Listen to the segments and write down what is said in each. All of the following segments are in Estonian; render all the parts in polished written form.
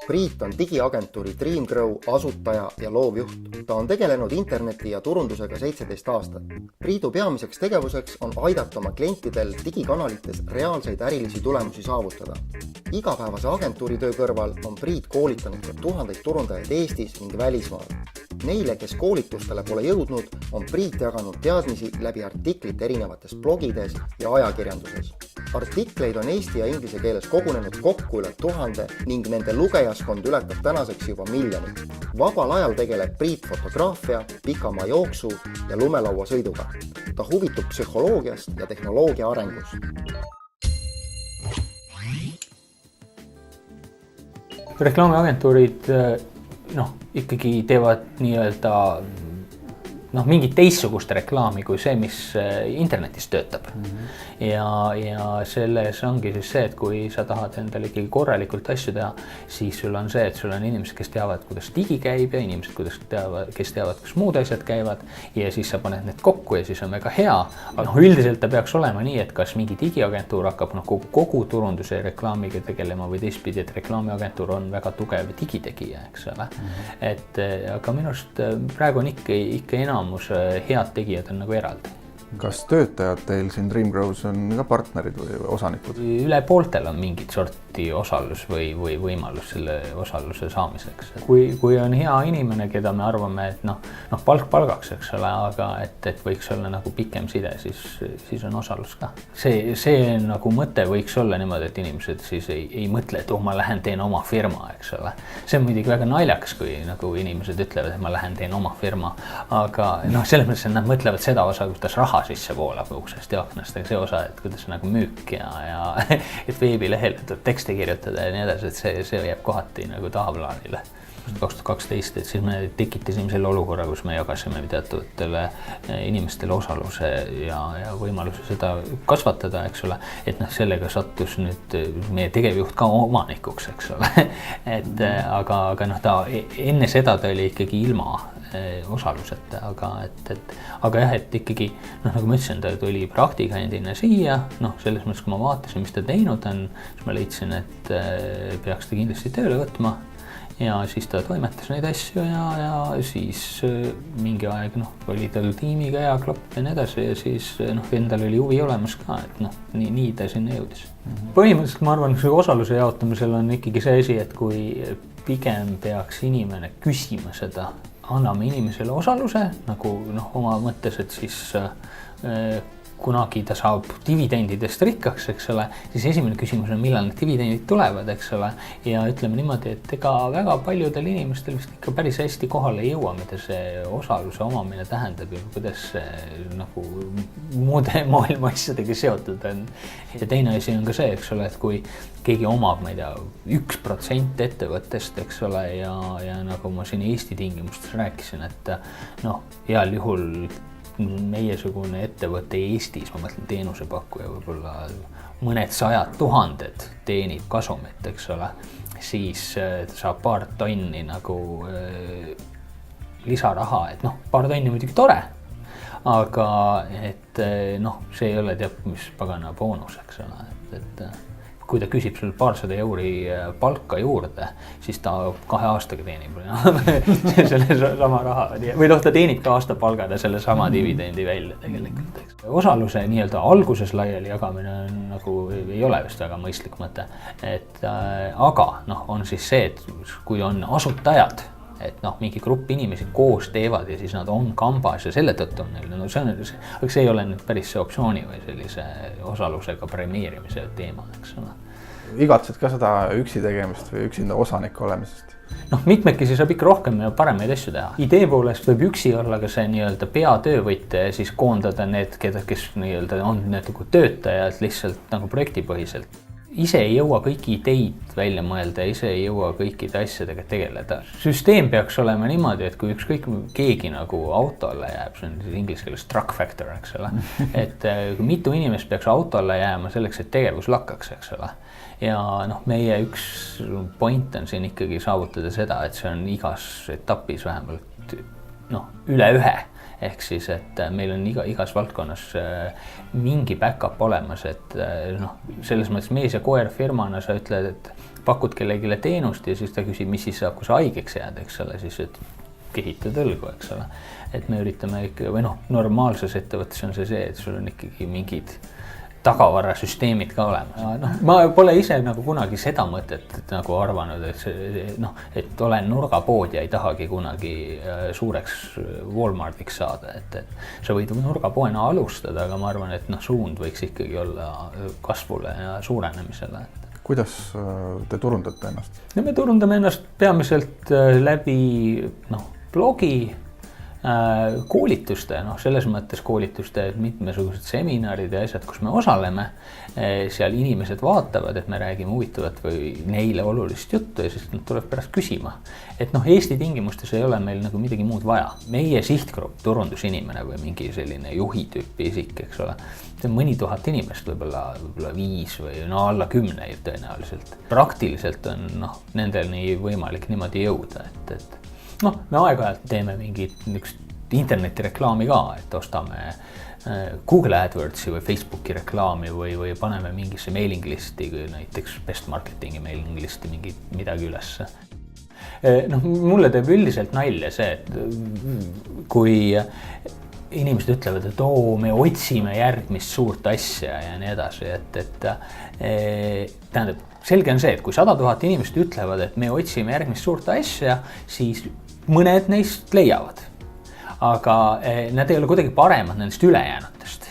Priit on digiagentuuri DreamGrow asutaja ja loovjuht. Ta on tegelenud interneti ja turundusega 17 aastat. Priidu peamiseks tegevuseks on aidata oma klientidel digikanalites reaalseid ärilisi tulemusi saavutada. Igapäevase agentuuritöö kõrval on Priit koolitanud ka tuhandeid turundajaid Eestis ning välismaal. Neile, kes koolitustele pole jõudnud, on Priit jaganud teadmisi läbi artiklite erinevates blogides ja ajakirjanduses. Artikleid on eesti ja inglise keeles kogunenud kokku üle 1000 ning nende lugejaskond ületab tänaseks juba 1 miljonit. Vabal ajal tegeleb Priit fotograafia, pikamaa jooksu ja lumelauasõiduga. Ta huvitub psühholoogiast ja tehnoloogia arengust. Reklaamiagentuurid ikkagi teevad nii-öelda mingit teistsugust reklaami kui see, mis internetis töötab. Ja selles ongi siis see, et kui sa tahad endale ikkagi korralikult asju teha, siis sul on see, et sul on inimesed, kes teavad, kuidas digi käib ja inimesed, kes teavad, kus muud asjad käivad ja siis sa paned need kokku ja siis on väga hea. Aga üldiselt ta peaks olema nii, et kas mingi digiagentuur hakkab kogu turunduse ja reklaamiga tegelema või teistpidi, et reklaamiagentuur on väga tugev digitegija, eks ole. Aga minust praegu on ikka enam head tegijad on nagu eraldi. Kas töötajad teil siin DreamGrows on ka partnerid või osanikud? Üle pooltel on mingit sorti osalus või võimalus selle osaluse saamiseks. Kui on hea inimene, keda me arvame, et palk palgaks, eks ole, aga et võiks olla nagu pikem side, siis on osalus ka. See nagu mõte võiks olla niimoodi, et inimesed siis ei mõtle, et ma lähen teen oma firma, eks ole. See on muidugi väga naljakas, kui nagu inimesed ütlevad, et ma lähen teen oma firma, aga selles mõttes, et nad mõtlevad seda osa, kuidas raha sisse voolab uksest ja aknast, aga see osa, et kuidas nagu müük ja et veebilehel tekste kirjutada ja nii edasi, et see jääb kohati nagu tahaplaanile. 2012, et siis me tekitasime selle olukorra, kus me jagasime teatavatele inimestele osaluse ja võimaluse seda kasvatada, eks ole, et sellega sattus nüüd meie tegevjuht ka omanikuks, eks ole. Aga ta enne seda ta oli ikkagi ilma osaluseta, aga jah, et ikkagi, nagu ma ütlesin, ta tuli praktikandina siia, selles mõttes, kui ma vaatasin, mis ta teinud on, siis ma leidsin, et peaks ta kindlasti tööle võtma ja siis ta toimetas neid asju ja siis mingi aeg oli tal tiimiga hea klapp ja nii edasi ja siis endal oli huvi olemas ka, et nii ta sinna jõudis. Põhimõtteliselt ma arvan, et osaluse jaotamisel on ikkagi see asi, et kui pigem peaks inimene küsima seda, anname inimesele osaluse, nagu oma mõttes, et siis kunagi ta saab dividendidest rikkaks, eks ole, siis esimene küsimus on, millal need dividendid tulevad, eks ole, ja ütleme niimoodi, et ega väga paljudel inimestel vist ikka päris hästi kohale ei jõua, mida see osaluse omamine tähendab ja kuidas see nagu muude maailma asjadega seotud on. Ja teine asi on ka see, eks ole, et kui keegi omab, ma ei tea, 1% ettevõttest, eks ole, ja nagu ma siin Eesti tingimustes rääkisin, et heal juhul meiesugune ettevõte Eestis, ma mõtlen teenusepakkuja, võib-olla mõned 100 000 teenib kasumit, eks ole, siis saab paar tonni nagu lisaraha, et paar tonni muidugi tore, aga et see ei ole teab, mis pagana boonus, eks ole, et kui ta küsib sul €200 palka juurde, siis ta 2 aastaga teenib selle sama raha. Või ta teenib ka aasta palgada selle sama dividendi välja tegelikult. Osaluse nii-öelda alguses laiali jagamine nagu ei ole vist väga mõistlik mõte. Aga on siis see, et kui on asutajad, et mingi grupp inimesi koos teevad ja siis nad on kambas ja selle tõttu on neil, aga see ei ole nüüd päris see optsiooni või sellise osalusega premeerimise teema, eks ole. Igatsed ka seda üksi tegemist või üksinda osaniku olemisest? Mitmekesi saab ikka rohkem ja paremaid asju teha. Idee poolest võib üksi olla ka see nii-öelda peatöövõtja ja siis koondada need, kes nii-öelda on nagu töötajad lihtsalt nagu projektipõhiselt. Ise ei jõua kõiki ideid välja mõelda, ise ei jõua kõikide asjadega tegeleda. Süsteem peaks olema niimoodi, et kui ükskõik keegi nagu autolle jääb, see on inglise keeles truck factor, eks ole, et kui mitu inimest peaks autolle jääma selleks, et tegevus lakkaks, eks ole. Ja meie üks point on siin ikkagi saavutada seda, et see on igas etapis vähemalt üle 1. ehk siis, et meil on igas valdkonnas mingi backup olemas, et noh, selles mõttes mees ja koer firmana sa ütled, et pakud kellegile teenust ja siis ta küsib, mis siis saab, kui sa haigeks jääd, eks ole, siis et kehitad õlgu, eks ole. Et me üritame ikka, või noh, normaalses ettevõttes on see, et sul on ikkagi mingid tagavarasüsteemid ka olemas. No, ma pole ise nagu kunagi seda mõtet nagu arvanud, et see, noh, et olen nurgapood ja ei tahagi kunagi suureks Walmartiks saada, et sa võid nurgapoena alustada, aga ma arvan, et noh, suund võiks ikkagi olla kasvule ja suurenemisele. Kuidas te turundate ennast? No me turundame ennast peamiselt läbi blogi, koolituste, selles mõttes koolituste, et mitmesugused seminarid ja asjad, kus me osaleme, seal inimesed vaatavad, et me räägime huvitavat või neile olulist juttu ja siis nad tuleb pärast küsima. Et Eesti tingimustes ei ole meil nagu midagi muud vaja. Meie sihtgrupp, turundusinimene või mingi selline juhitüüpi isik, eks ole, see on mõni tuhat inimest, võib-olla 5 või alla 10 tõenäoliselt. Praktiliselt on nendel nii võimalik niimoodi jõuda, et me aeg-ajalt teeme mingit internetireklaami ka, et ostame Google AdWordsi või Facebooki reklaami või paneme mingisse mailing listi, näiteks Best Marketingi mailing listi midagi ülesse. Mulle teeb üldiselt nalja see, et kui inimesed ütlevad, et me otsime järgmist suurt asja ja nii edasi, et tähendab, selge on see, et kui 100 000 inimest ütlevad, et me otsime järgmist suurt asja, siis mõned neist leiavad, aga nad ei ole kuidagi paremad nendest ülejäänutest.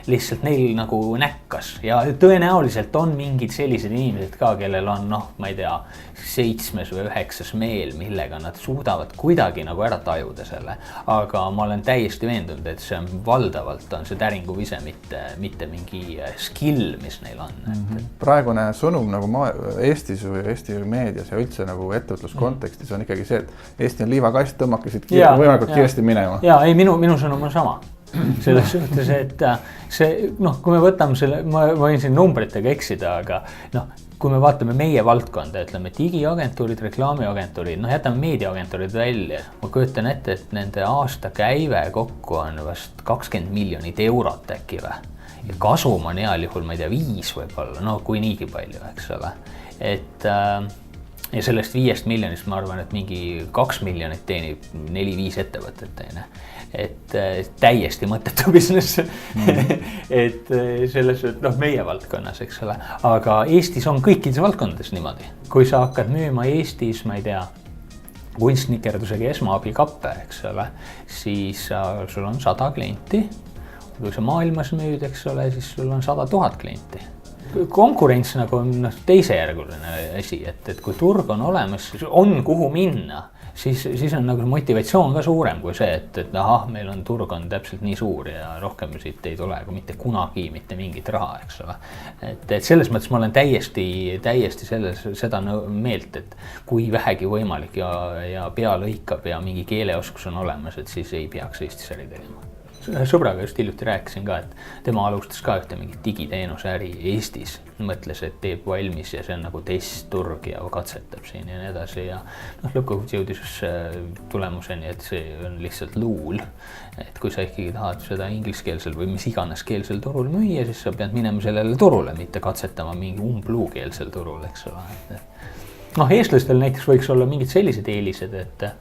Lihtsalt neil nagu näkkas ja tõenäoliselt on mingid sellised inimesed ka, kellel on, ma ei tea, 7. või 9. meel, millega nad suudavad kuidagi nagu ära tajuda selle. Aga ma olen täiesti veendunud, et see on valdavalt on see täringuvise, mitte mingi skill, mis neil on. Praegune sõnum nagu Eestis või Eesti meedias ja üldse nagu ettevõtluskontekstis on ikkagi see, et Eesti on liivakast, tõmmake siit võimalikult kiiresti minema. Ja ei, minu sõnum on sama. Selles suhtes, et see, kui me võtame selle, ma võin siin numbritega eksida, aga kui me vaatame meie valdkonda, ütleme digiagentuurid, reklaamiagentuurid, jätame meediaagentuurid välja. Ma kujutan ette, et nende aasta käive kokku on vast 20 miljonit eurot äkki või. Ja kasum on heal juhul, ma ei tea, 5 võib-olla, kui niigi palju, eks ole. Ja sellest 5 miljonist ma arvan, et mingi 2 miljonit teenib 4-5 ettevõtet teine. Et täiesti mõttetu business. Et selles, et meie valdkonnas, eks ole. Aga Eestis on kõikides valdkondades niimoodi. Kui sa hakkad müüma Eestis, ma ei tea, kunstnikerdusega esmaabikappe, eks ole, siis sul on 100 klienti. Kui sa maailmas müüd, eks ole, siis sul on 100 000 klienti. Konkurents nagu on teisejärguline asi, et kui turg on olemas, on kuhu minna, siis on nagu motivatsioon ka suurem kui see, et meil on turg on täpselt nii suur ja rohkem siit ei tule mitte kunagi mitte mingit raha, eks ole. Et selles mõttes ma olen täiesti seda meelt, et kui vähegi võimalik ja pea lõikab ja mingi keeleoskus on olemas, et siis ei peaks Eestis äri tegema. Sõbraga just hiljuti rääkisin ka, et tema alustas ka ühte mingit digiteenuse äri Eestis. Mõtles, et teeb valmis ja see on nagu testturg ja katsetab siin ja nii edasi. Ja lõpuks jõudis tulemuseni, et see on lihtsalt luul. Et kui sa ikkagi tahad seda ingliskeelsel või mis iganes keelsel turul müüa, siis sa pead minema sellele turule, mitte katsetama mingi umbluukeelsel turul, eks ole. Eestlastel näiteks võiks olla mingid sellised eelised, et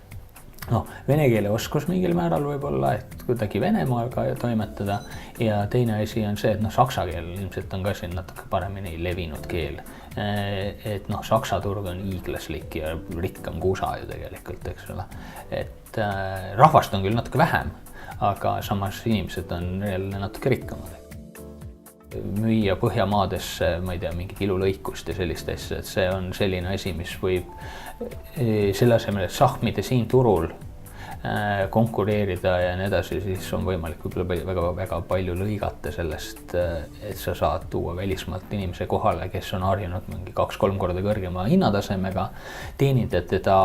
vene keele oskus mingil määral võib olla, et kuidagi Venemaaga toimetada ja teine asi on see, et saksa keel ilmselt on ka siin natuke paremini levinud keel. Et saksa turg on hiiglaslik ja rikkam kui USA ju tegelikult, eks ole. Et rahvast on küll natuke vähem, aga samas inimesed on jälle natuke rikkamad. Müüa Põhjamaadesse, ma ei tea, mingit ilulõikust ja sellist asja, et see on selline asi, mis võib selle asemel, et sahmida siin turul konkureerida ja nii edasi, siis on võimalik väga palju lõigata sellest, et sa saad tuua välismaalt inimese kohale, kes on harjunud mingi 2-3 korda kõrgema hinnatasemega, teenida teda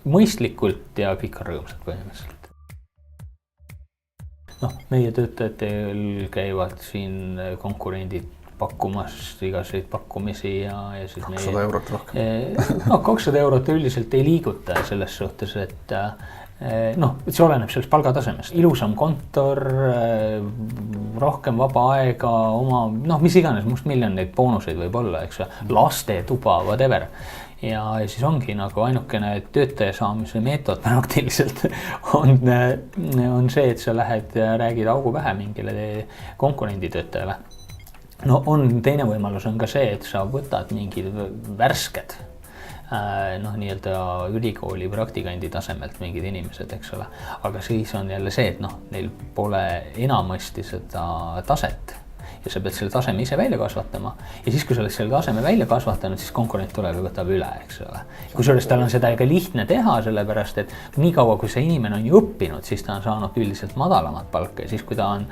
mõistlikult ja kõik on rõõmsad põhimõtteliselt. Meie töötajatel käivad siin konkurendid pakkumas igaseid pakkumisi ja siis 200 eurot rohkem. 200 eurot üldiselt ei liiguta selles suhtes, et noh, see oleneb sellest palgatasemest. Ilusam kontor, rohkem vaba aega, oma, noh, mis iganes, must miljon neid boonuseid võib olla, eks, laste tuba, whatever. Ja siis ongi nagu ainukene töötaja saamise meetod praktiliselt on see, et sa lähed ja räägid augu pähe mingile konkurenditöötajale. No teine võimalus on ka see, et sa võtad mingid värsked, noh, nii-öelda ülikooli praktikandi tasemelt mingid inimesed, eks ole. Aga siis on jälle see, et noh, neil pole enamasti seda taset ja sa pead selle taseme ise välja kasvatama. Ja siis, kui sa oled selle taseme välja kasvatanud, siis konkurent tuleb ja võtab üle, eks ole. Kusjuures tal on seda ka lihtne teha, sellepärast, et nii kaua, kui see inimene on ju õppinud, siis ta on saanud üldiselt madalamat palka. Ja siis, kui ta on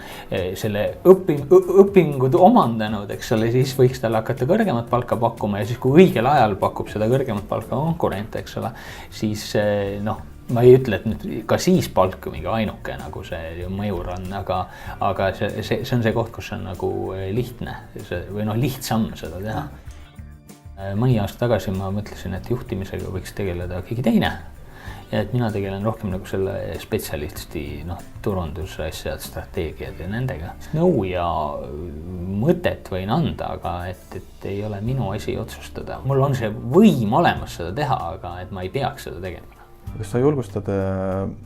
selle õpingud omandanud, eks ole, siis võiks talle hakata kõrgemat palka pakkuma. Ja siis, kui õigel ajal pakub seda kõrgemat palka konkurent, eks ole, siis noh, ma ei ütle, et nüüd ka siis palk mingi ainuke nagu see mõjur on, aga see on see koht, kus on nagu lihtne või noh, lihtsam seda teha. Mõni aasta tagasi ma mõtlesin, et juhtimisega võiks tegeleda keegi teine. Ja et mina tegelen rohkem nagu selle spetsialisti, noh, turundusasjad, strateegiad ja nendega. Nõu ja mõtet võin anda, aga et ei ole minu asi otsustada. Mul on see võim olemas seda teha, aga et ma ei peaks seda tegema. Kas sa julgustad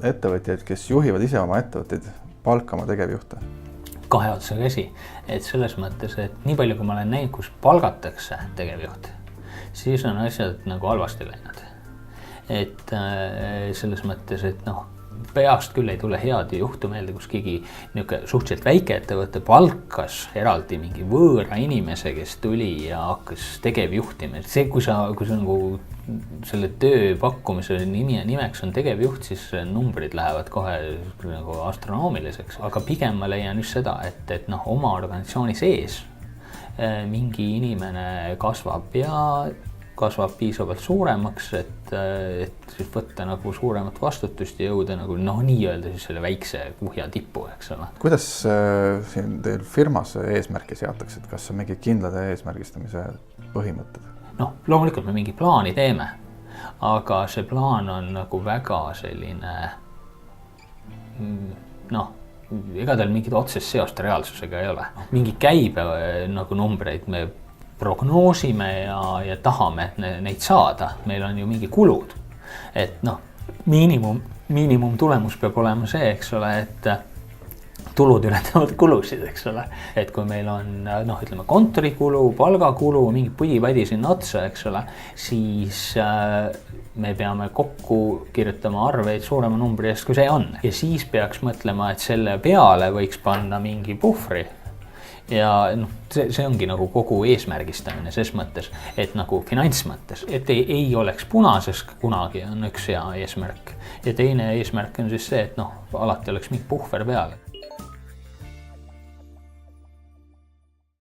ettevõtjaid, kes juhivad ise oma ettevõtteid, palkama tegevjuhte? Kahe otsa käsi, et selles mõttes, et nii palju, kui ma olen näinud, kus palgatakse tegevjuht, siis on asjad nagu halvasti läinud. Et selles mõttes, et noh, peast küll ei tule head juhtu meelde, kus keegi suhteliselt väike ettevõte palkas eraldi mingi võõra inimese, kes tuli ja hakkas tegevjuhtima. See, kui sa nagu selle töö pakkumise nimeks on tegevjuht, siis numbrid lähevad kohe nagu astronoomiliseks. Aga pigem ma leian just seda, et noh, oma organisatsiooni sees mingi inimene kasvab piisavalt suuremaks, et siis võtta nagu suuremat vastutust ja jõuda nagu noh, nii-öelda siis selle väikse kuhja tippu, eks ole. Kuidas siin teil firmas eesmärki seatakse, et kas on mingi kindlad eesmärgistamise põhimõtted? Noh, loomulikult me mingi plaani teeme, aga see plaan on nagu väga selline, noh, ega tal mingit otsest seost reaalsusega ei ole. Mingi käibe nagu numbreid me prognoosime ja tahame neid saada. Meil on ju mingi kulud. Et noh, miinimum tulemus peab olema see, eks ole, et tulud ületavad kulusid, eks ole. Et kui meil on, noh, ütleme kontorikulu, palgakulu, mingi pudi-padi sinna otsa, eks ole, siis me peame kokku kirjutama arveid suurema numbri eest, kui see on. Ja siis peaks mõtlema, et selle peale võiks panna mingi puhvri. Ja noh, see ongi nagu kogu eesmärgistamine ses mõttes, et nagu finantsmõttes, et ei oleks punases kunagi on üks hea eesmärk. Ja teine eesmärk on siis see, et noh, alati oleks mingi puhver peal.